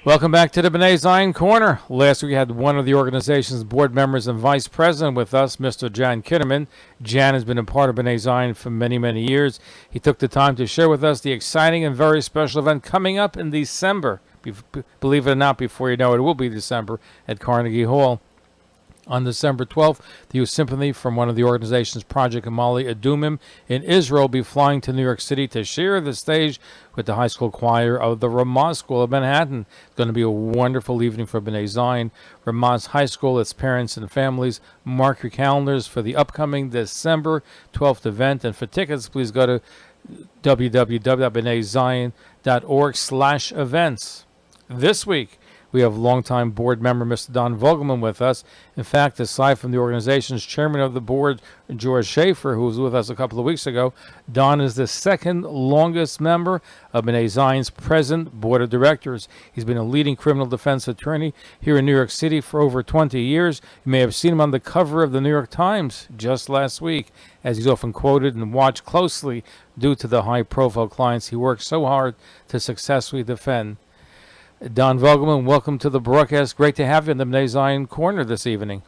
Welcome back to the Bnei Zion Corner. Last week we had one of the organization's board members and vice president with us, Mr. Jan Kitterman. Jan has been a part of Bnei Zion for many, many years. He took the time to share with us the exciting and very special event coming up in December. Believe it or not, before you know it, it will be December at Carnegie Hall. On December 12th, the Youth Symphony from one of the organization's Project Amali Adumim in Israel will be flying to New York City to share the stage with the high school choir of the Ramaz School of Manhattan. It's going to be a wonderful evening for Bnei Zion. Ramaz High School, its parents and families. Mark your calendars for the upcoming December 12th event. And for tickets, please go to www.bneizion.org/events. This week, we have longtime board member Mr. Don Vogelman with us. In fact, aside from the organization's chairman of the board, George Schaefer, who was with us a couple of weeks ago, Don is the second longest member of Bnei Zion's present board of directors. He's been a leading criminal defense attorney here in New York City for over 20 years. You may have seen him on the cover of the New York Times just last week, as he's often quoted and watched closely due to the high-profile clients he works so hard to successfully defend. Don Vogelman, welcome to the broadcast. Great to have you in the Bnei Zion Corner this evening.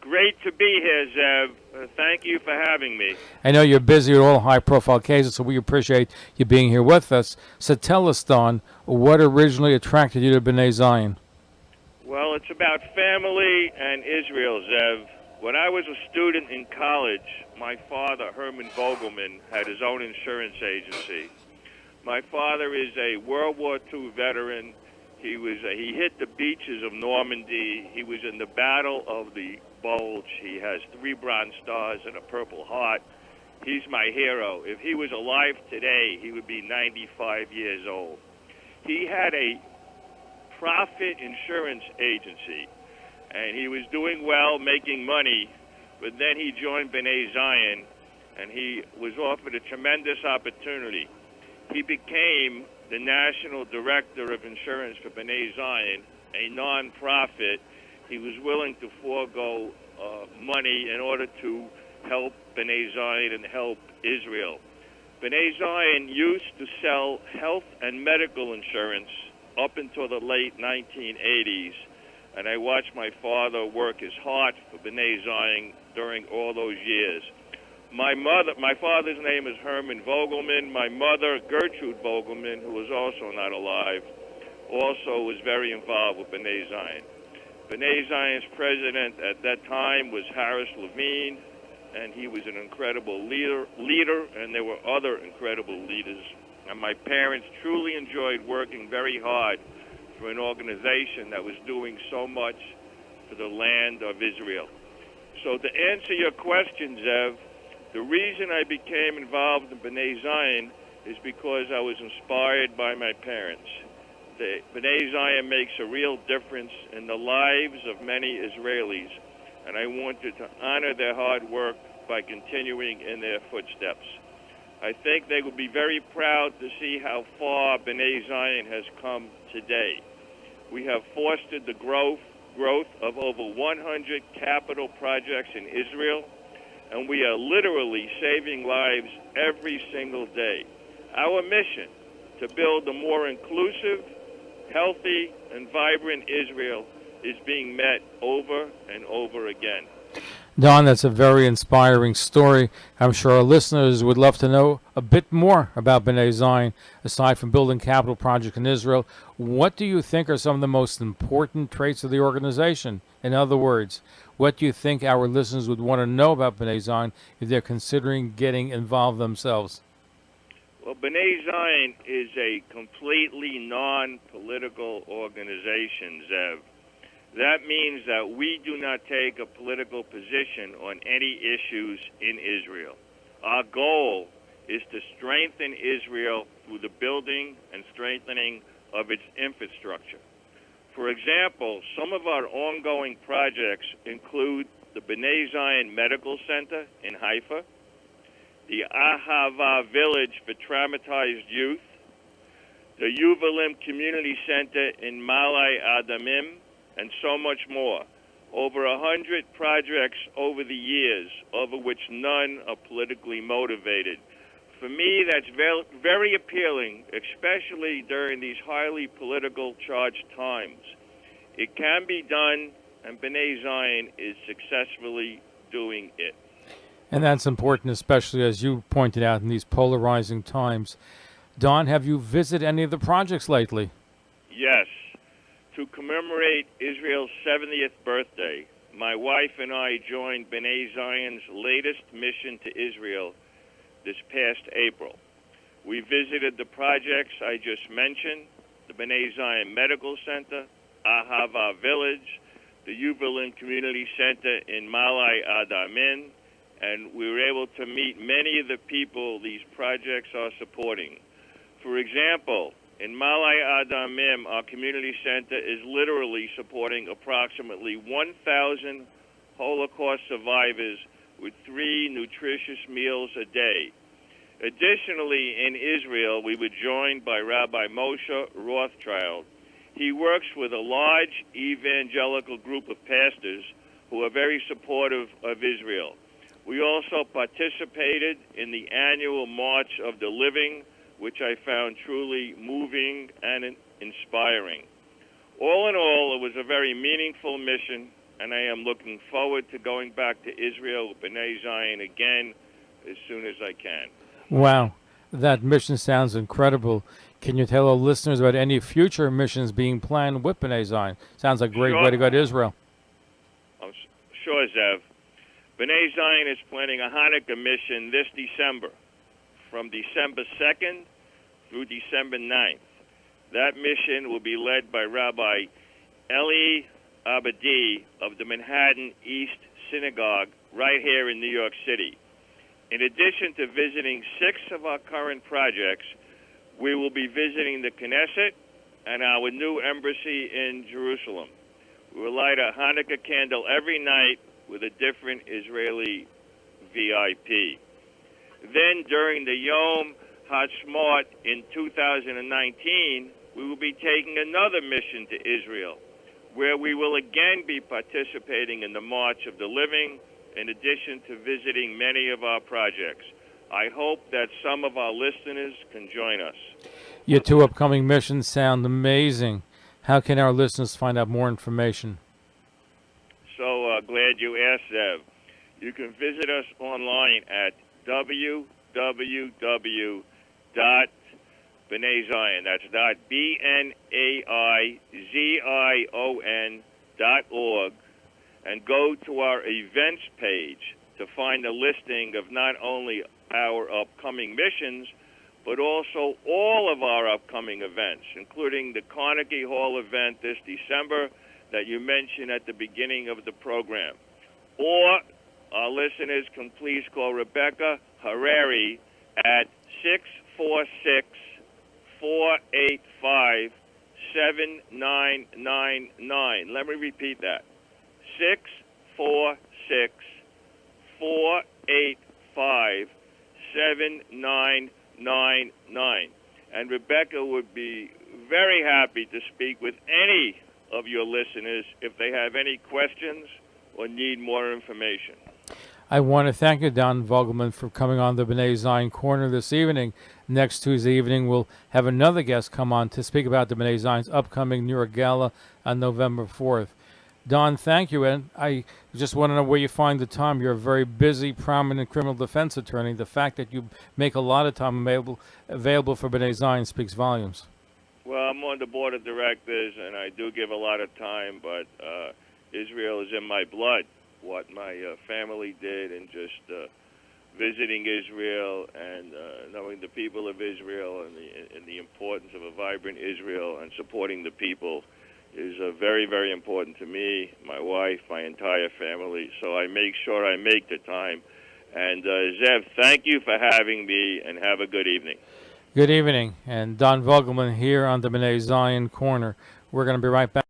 Great to be here, Zev. Thank you for having me. I know you're busy with all high-profile cases, so we appreciate you being here with us. So tell us, Don, what originally attracted you to Bnei Zion? Well, it's about family and Israel, Zev. When I was a student in college, my father, Herman Vogelman, had his own insurance agency. My father is a World War II veteran. He hit the beaches of Normandy. He was in the Battle of the Bulge. He has 3 Bronze Stars and a Purple Heart. He's my hero. If he was alive today, he would be 95 years old. He had a profit insurance agency, and he was doing well, making money, but then he joined Bnei Zion, and he was offered a tremendous opportunity. He became the National Director of Insurance for Bnei Zion, a non-profit. He was willing to forego money in order to help Bnei Zion and help Israel. Bnei Zion used to sell health and medical insurance up until the late 1980s, and I watched my father work his heart for Bnei Zion during all those years. My father's name is Herman Vogelman. My mother, Gertrude Vogelman, who is also not alive, also was very involved with Bnei Zion. Bnei Zion's president at that time was Harris Levine, and he was an incredible leader, and there were other incredible leaders. And my parents truly enjoyed working very hard for an organization that was doing so much for the land of Israel. So to answer your question, Zev, the reason I became involved in Bnei Zion is because I was inspired by my parents. Bnei Zion makes a real difference in the lives of many Israelis, and I wanted to honor their hard work by continuing in their footsteps. I think they would be very proud to see how far Bnei Zion has come today. We have fostered the growth of over 100 capital projects in Israel, and we are literally saving lives every single day. Our mission to build a more inclusive, healthy, and vibrant Israel is being met over and over again. Don, that's a very inspiring story. I'm sure our listeners would love to know a bit more about Bnei Zion. Aside from building capital projects in Israel, what do you think are some of the most important traits of the organization? In other words, what do you think our listeners would want to know about Bnei Zion if they're considering getting involved themselves? Well, Bnei Zion is a completely non-political organization, Zev. That means that we do not take a political position on any issues in Israel. Our goal is to strengthen Israel through the building and strengthening of its infrastructure. For example, some of our ongoing projects include the Bnei Zion Medical Center in Haifa, the Ahava Village for Traumatized Youth, the Yuvalim Community Center in Malai Adamim, and so much more. Over 100 projects over the years, of which none are politically motivated. For me, that's very appealing, especially during these highly political charged times. It can be done, and Bnei Zion is successfully doing it. And that's important, especially as you pointed out in these polarizing times. Don, have you visited any of the projects lately? Yes. To commemorate Israel's 70th birthday, my wife and I joined Bnei Zion's latest mission to Israel this past April. We visited the projects I just mentioned, the Bnei Zion Medical Center, Ahava Village, the Yuvalin Community Center in Malai Adamin, and we were able to meet many of the people these projects are supporting. For example, in Malai Adamim, our community center is literally supporting approximately 1,000 Holocaust survivors with 3 nutritious meals a day. Additionally, in Israel, we were joined by Rabbi Moshe Rothschild. He works with a large evangelical group of pastors who are very supportive of Israel. We also participated in the annual March of the Living, which I found truly moving and inspiring. All in all, it was a very meaningful mission, and I am looking forward to going back to Israel with Bnei Zion again as soon as I can. Wow, that mission sounds incredible. Can you tell our listeners about any future missions being planned with Bnei Zion? Sounds like a great way to go to Israel. I'm sure, Zev. Bnei Zion is planning a Hanukkah mission this December, from December 2nd through December 9th. That mission will be led by Rabbi Eli Abadi of the Manhattan East Synagogue right here in New York City. In addition to visiting 6 of our current projects, we will be visiting the Knesset and our new embassy in Jerusalem. We will light a Hanukkah candle every night with a different Israeli VIP. Then during the Yom HaShmot in 2019, we will be taking another mission to Israel, where we will again be participating in the March of the Living, in addition to visiting many of our projects. I hope that some of our listeners can join us. Your 2 upcoming missions sound amazing. How can our listeners find out more information? So glad you asked, Zev. You can visit us online at www.Bnei Zion. That's BNAIZION.org, and go to our events page to find a listing of not only our upcoming missions, but also all of our upcoming events, including the Carnegie Hall event this December that you mentioned at the beginning of the program. Or our listeners can please call Rebecca Harari at 646-485-7999. Let me repeat that. 646-485-7999. And Rebecca would be very happy to speak with any of your listeners if they have any questions or need more information. I want to thank you, Don Vogelman, for coming on the Bnei Zion Corner this evening. Next Tuesday evening, we'll have another guest come on to speak about the Bnei Zion's upcoming New York Gala on November 4th. Don, thank you, and I just want to know where you find the time. You're a very busy, prominent criminal defense attorney. The fact that you make a lot of time available for Bnei Zion speaks volumes. Well, I'm on the board of directors, and I do give a lot of time, but Israel is in my blood. What my family did, and just visiting Israel and knowing the people of Israel and the importance of a vibrant Israel and supporting the people is very, very important to me, my wife, my entire family. So I make sure I make the time. And Zev, thank you for having me, and have a good evening. Good evening. And Don Vogelman here on the Bnei Zion Corner. We're going to be right back.